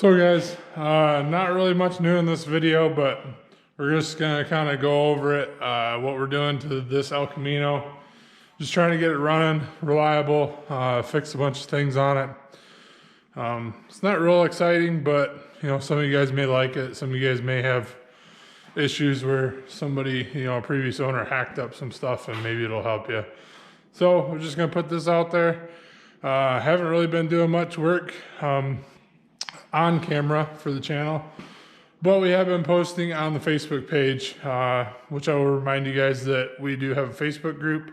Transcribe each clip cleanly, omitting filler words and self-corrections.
So guys, not really much new in this video, but we're just gonna kind of go over it, what we're doing to this El Camino. Just trying to get it running, reliable, fix a bunch of things on it. It's not real exciting, but you know, some of you guys may like it. Some of you guys may have issues where somebody, you know, a previous owner hacked up some stuff and maybe it'll help you. So we're just gonna put this out there. Haven't really been doing much work on camera for the channel, but we have been posting on the Facebook page, which I will remind you guys that we do have a Facebook group.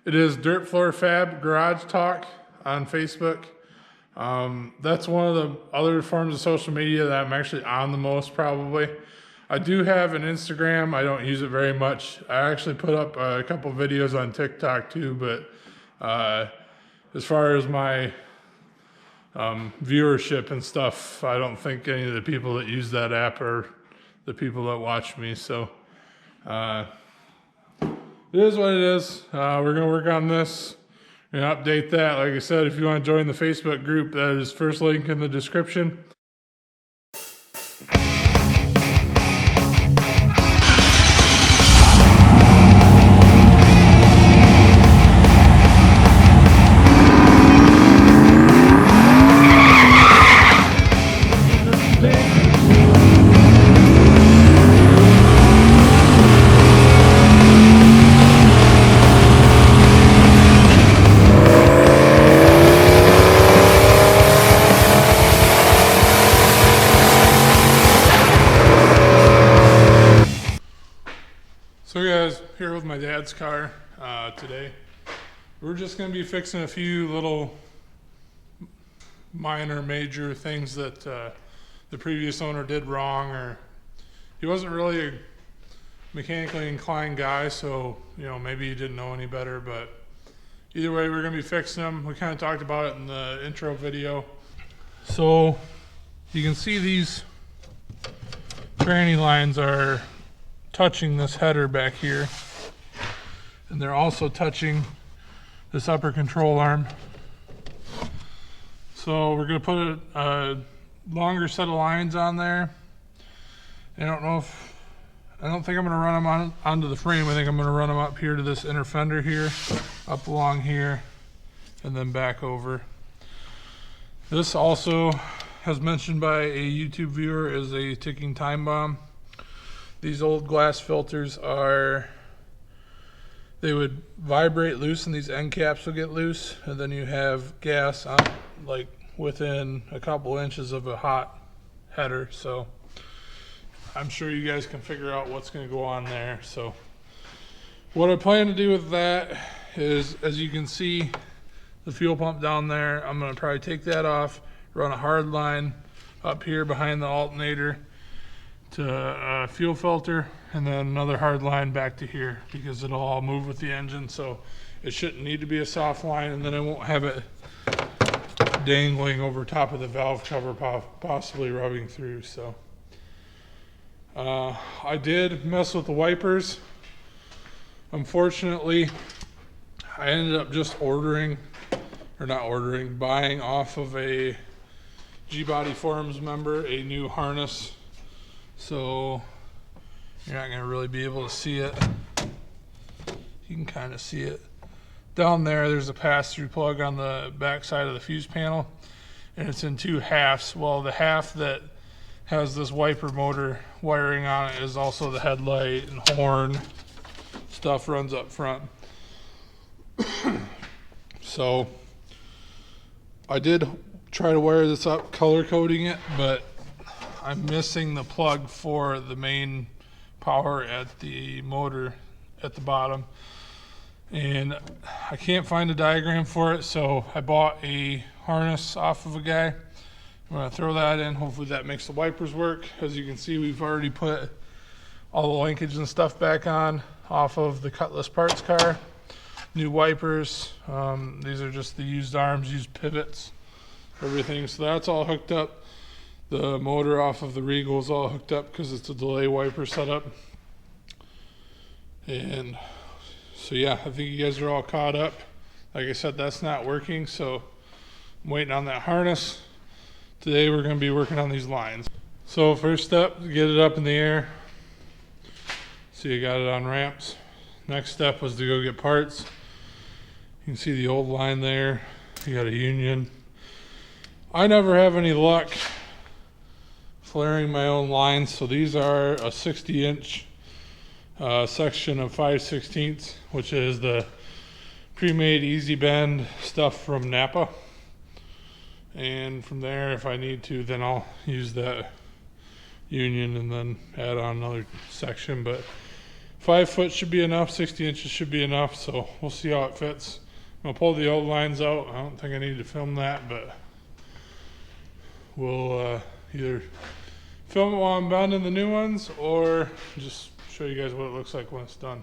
It is Dirt Floor Fab Garage Talk on Facebook. That's one of the other forms of social media that I'm actually on the most, probably. I do have an Instagram. I don't use it very much. I actually put up a couple videos on TikTok too, but as far as my viewership and stuff, I don't think any of the people that use that app are the people that watch me. So it is what it is. We're gonna work on this and update that. Like I said, if you want to join the Facebook group, that is first link in the description. So guys, here with my dad's car today. We're just going to be fixing a few little minor, major things that the previous owner did wrong, or he wasn't really a mechanically inclined guy, so you know, maybe he didn't know any better, but either way, we're going to be fixing them. We kind of talked about it in the intro video. So you can see these tranny lines are touching this header back here, and they're also touching this upper control arm. So we're going to put a longer set of lines on there. I don't think I'm going to run them onto the frame. I think I'm going to run them up here to this inner fender here, up along here, and then back over. This also, as mentioned by a YouTube viewer, is a ticking time bomb. These old glass filters they would vibrate loose and these end caps will get loose, and then you have gas on like within a couple inches of a hot header. So I'm sure you guys can figure out what's going to go on there. So what I plan to do with that is, as you can see, the fuel pump down there, I'm going to probably take that off, run a hard line up here behind the alternator to a fuel filter, and then another hard line back to here, because it'll all move with the engine, so it shouldn't need to be a soft line, and then I won't have it dangling over top of the valve cover, possibly rubbing through. So I did mess with the wipers. Unfortunately, I ended up just buying off of a G-Body Forums member a new harness. So you're not going to really be able to see it. You can kind of see it. Down there, there's a pass-through plug on the back side of the fuse panel, and it's in two halves. Well, the half that has this wiper motor wiring on it is also the headlight and horn stuff runs up front. So I did try to wire this up, color coding it, but I'm missing the plug for the main power at the motor at the bottom, and I can't find a diagram for it, so I bought a harness off of a guy. I'm going to throw that in. Hopefully that makes the wipers work. As you can see, we've already put all the linkage and stuff back on off of the Cutlass parts car. New wipers. These are just the used arms, used pivots, everything. So that's all hooked up. The motor off of the Regal is all hooked up because it's a delay wiper setup. And so yeah, I think you guys are all caught up. Like I said, that's not working, so I'm waiting on that harness today we're going to be working on these lines. So first step, get it up in the air. See, I got it on ramps. Next step was to go get parts. You can see the old line there. You got a union. I never have any luck flaring my own lines, so these are a 60-inch section of 5/16, which is the pre-made easy bend stuff from Napa. And from there, if I need to, then I'll use that union and then add on another section. But 5 foot should be enough, 60 inches should be enough, so we'll see how it fits. I'm gonna pull the old lines out. I don't think I need to film that, but we'll either film it while I'm bending the new ones or just show you guys what it looks like when it's done.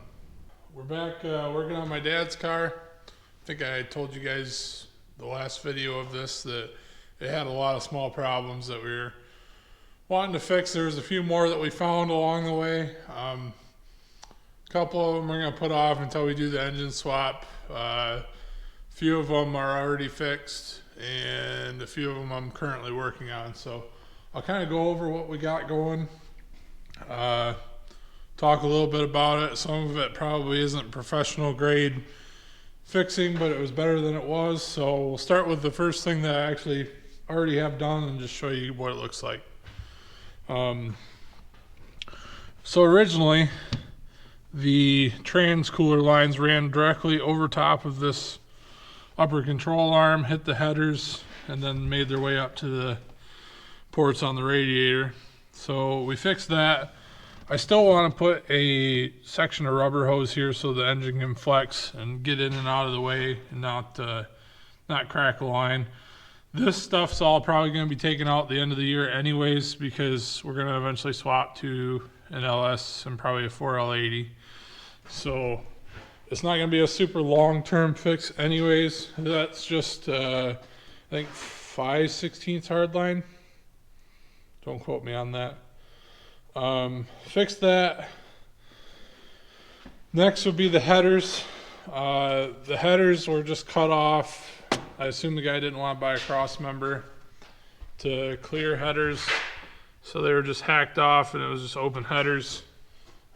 We're back working on my dad's car. I think I told you guys the last video of this that it had a lot of small problems that we were wanting to fix. There was a few more that we found along the way. A couple of them we're going to put off until we do the engine swap. A few of them are already fixed, and a few of them I'm currently working on. So I'll kind of go over what we got going, talk a little bit about it. Some of it probably isn't professional grade fixing, but it was better than it was. So we'll start with the first thing that I actually already have done and just show you what it looks like. So originally the trans cooler lines ran directly over top of this upper control arm, hit the headers, and then made their way up to the ports on the radiator. So we fixed that. I still want to put a section of rubber hose here so the engine can flex and get in and out of the way and not crack a line. This stuff's all probably going to be taken out at the end of the year anyways, because we're going to eventually swap to an LS and probably a 4L80. So it's not going to be a super long-term fix anyways. That's just I think 5/16 hardline. Don't quote me on that. Fix that. Next would be the headers. The headers were just cut off. I assume the guy didn't want to buy a cross member to clear headers, so they were just hacked off and it was just open headers.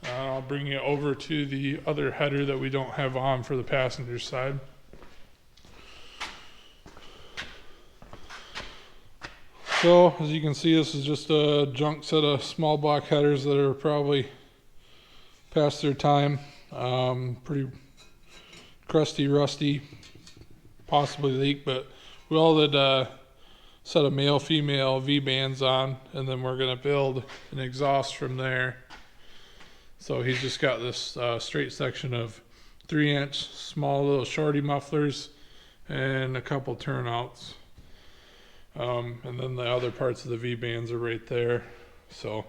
I'll bring you over to the other header that we don't have on for the passenger side. So as you can see, this is just a junk set of small block headers that are probably past their time. Pretty crusty, rusty, possibly leak, but we welded a set of male female V-bands on, and then we're going to build an exhaust from there. So he's just got this straight section of 3-inch small little shorty mufflers and a couple turnouts. And then the other parts of the V-bands are right there. So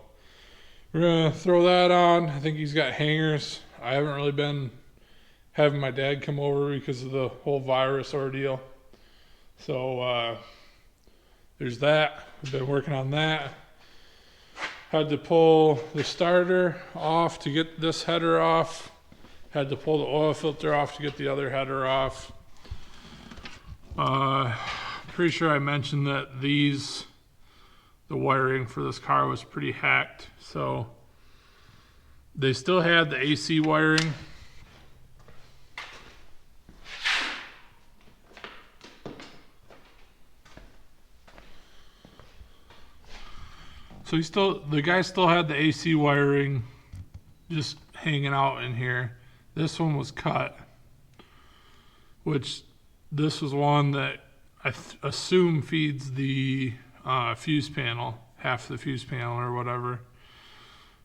we're going to throw that on. I think he's got hangers. I haven't really been having my dad come over because of the whole virus ordeal. So there's that. We've been working on that. Had to pull the starter off to get this header off. Had to pull the oil filter off to get the other header off. Pretty sure I mentioned that the wiring for this car was pretty hacked. So they still had the AC wiring. So the guy still had the AC wiring just hanging out in here. This one was cut, which this was one that I assume feeds the fuse panel, half the fuse panel or whatever.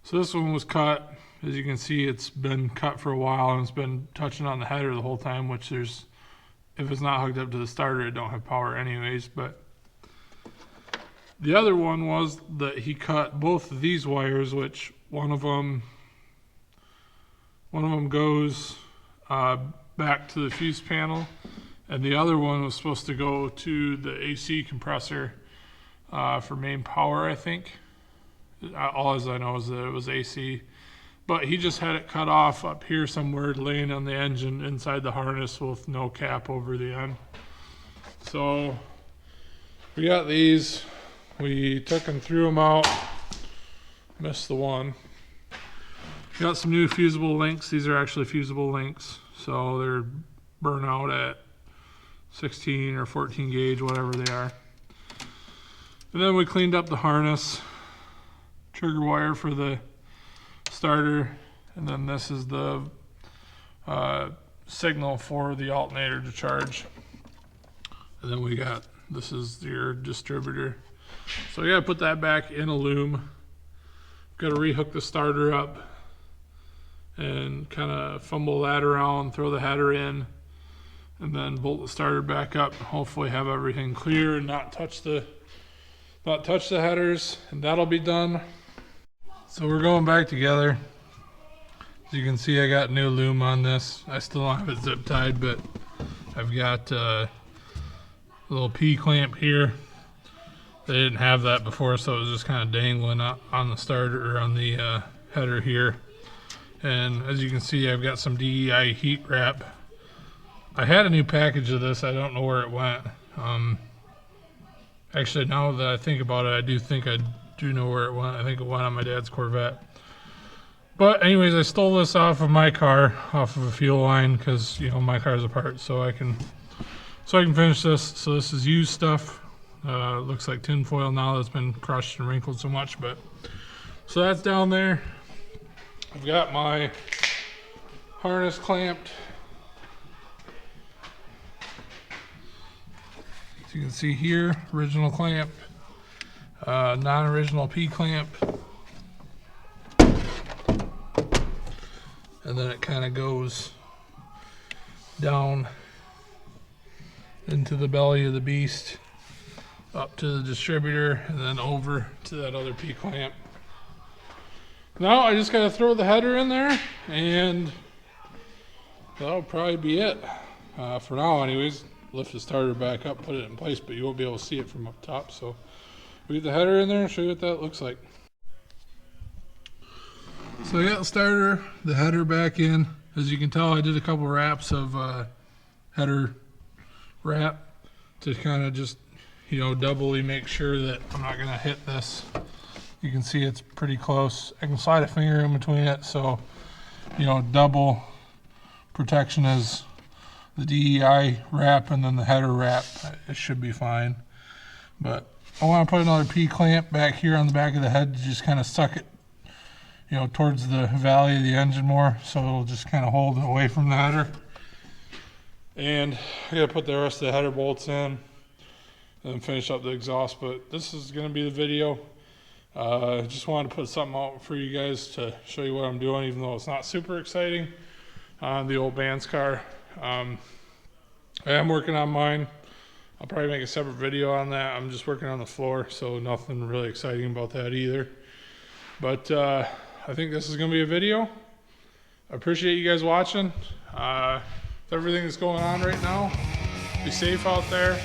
So this one was cut. As you can see, it's been cut for a while and it's been touching on the header the whole time, which if it's not hooked up to the starter, it don't have power anyways. But the other one was that he cut both of these wires, which one of them goes back to the fuse panel, and the other one was supposed to go to the AC compressor for main power, I think. All as I know is that it was AC. But he just had it cut off up here somewhere, laying on the engine inside the harness with no cap over the end. So we got these. We took and threw them out. Missed the one. Got some new fusible links. These are actually fusible links, so they're burn out at 16 or 14 gauge, whatever they are. And then we cleaned up the harness, trigger wire for the starter, and then this is the signal for the alternator to charge. And then we got, this is your distributor. So I gotta put that back in a loom. Gotta rehook the starter up and kind of fumble that around, throw the header in, and then bolt the starter back up. Hopefully have everything clear and not touch the headers, and that'll be done. So we're going back together. As you can see, I got new loom on this. I still don't have it zip tied, but I've got a little P-clamp here. They didn't have that before, so it was just kind of dangling up on the starter, or on the header here. And as you can see, I've got some DEI heat wrap. I had a new package of this. I don't know where it went. Actually, now that I think about it, I do think I do know where it went. I think it went on my dad's Corvette. But anyways, I stole this off of my car, off of a fuel line, because you know my car's apart, so I can finish this. So this is used stuff. Looks like tin foil now that's been crushed and wrinkled so much, but so that's down there. I've got my harness clamped. As you can see here, original clamp, non-original P-clamp. And then it kind of goes down into the belly of the beast, up to the distributor, and then over to that other P-clamp. Now I just gotta throw the header in there, and that'll probably be it. For now anyways, lift the starter back up, put it in place, but you won't be able to see it from up top. So we get the header in there and show you what that looks like. So I got the starter, the header back in. As you can tell, I did a couple wraps of header wrap to kind of just, you know, doubly make sure that I'm not gonna hit this. You can see it's pretty close. I can slide a finger in between it, so, you know, double protection as the DEI wrap and then the header wrap. It should be fine. But I want to put another P-clamp back here on the back of the head to just kind of suck it, you know, towards the valley of the engine more, so it'll just kind of hold it away from the header. And I gotta put the rest of the header bolts in and then finish up the exhaust. But this is gonna be the video. Just wanted to put something out for you guys to show you what I'm doing, even though it's not super exciting on the old Vance car. I am working on mine. I'll probably make a separate video on that. I'm just working on the floor, so nothing really exciting about that either. But I think this is going to be a video. I appreciate you guys watching. With everything that's going on right now, be safe out there.